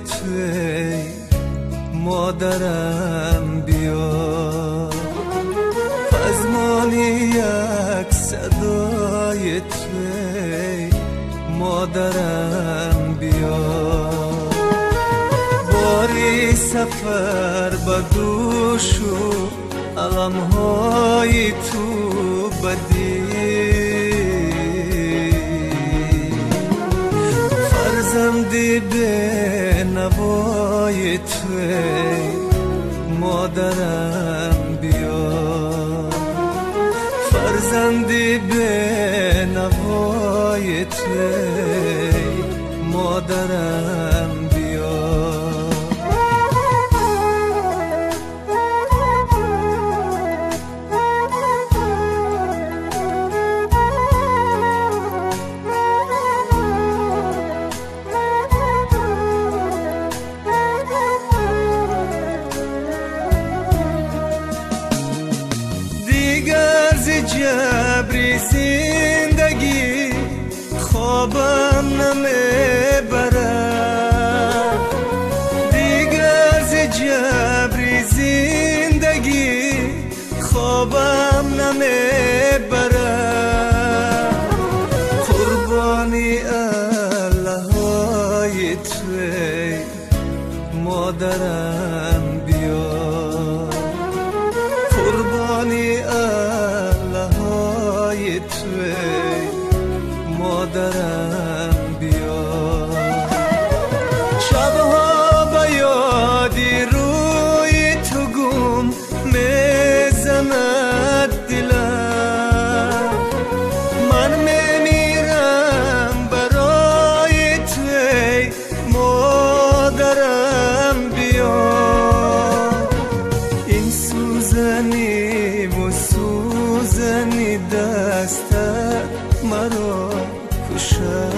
توی مادرم بیا فزمانی یک صدای توی مادرم بیا باری سفر بدوشو علمهای تو بدی فرزندی به نوای توی مادرم بیا فرزندی به نوای توی مادرم بیا جبری زندگی خوابم نمیبره دیگر ز جبری زندگی خوابم نمیبره قربانی الله‌های توی مادرم بیا قربانی توی مادرم بیا شبها با یادی روی تو گم میزند دلم من میمیرم برای توی مادرم بیا این سوزنی و سوزنی دستت مرا کشد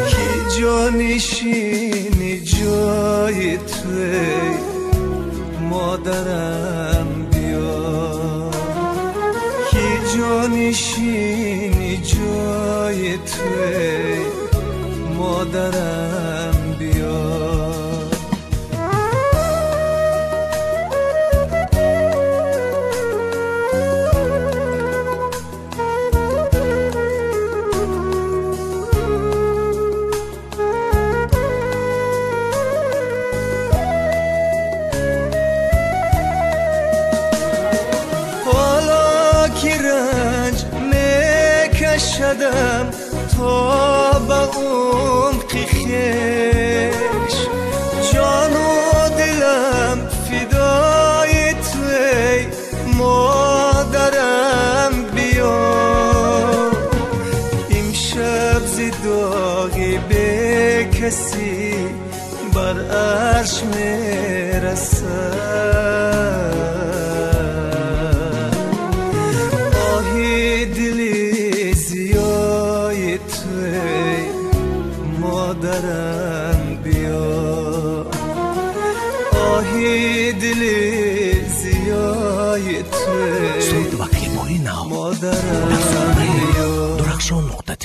کی جانشینی جای توی مادرم بیا کی جانشینی جای توی مادرم بیا شدم تا با عمق خویش جان و دلم فدای توی مادرم بیا امشب ز داغی به کسی بر عرش میرسد آهی دلی مادرم بیا آهی دلی زیای توی مادرم بیا درخشان نقطه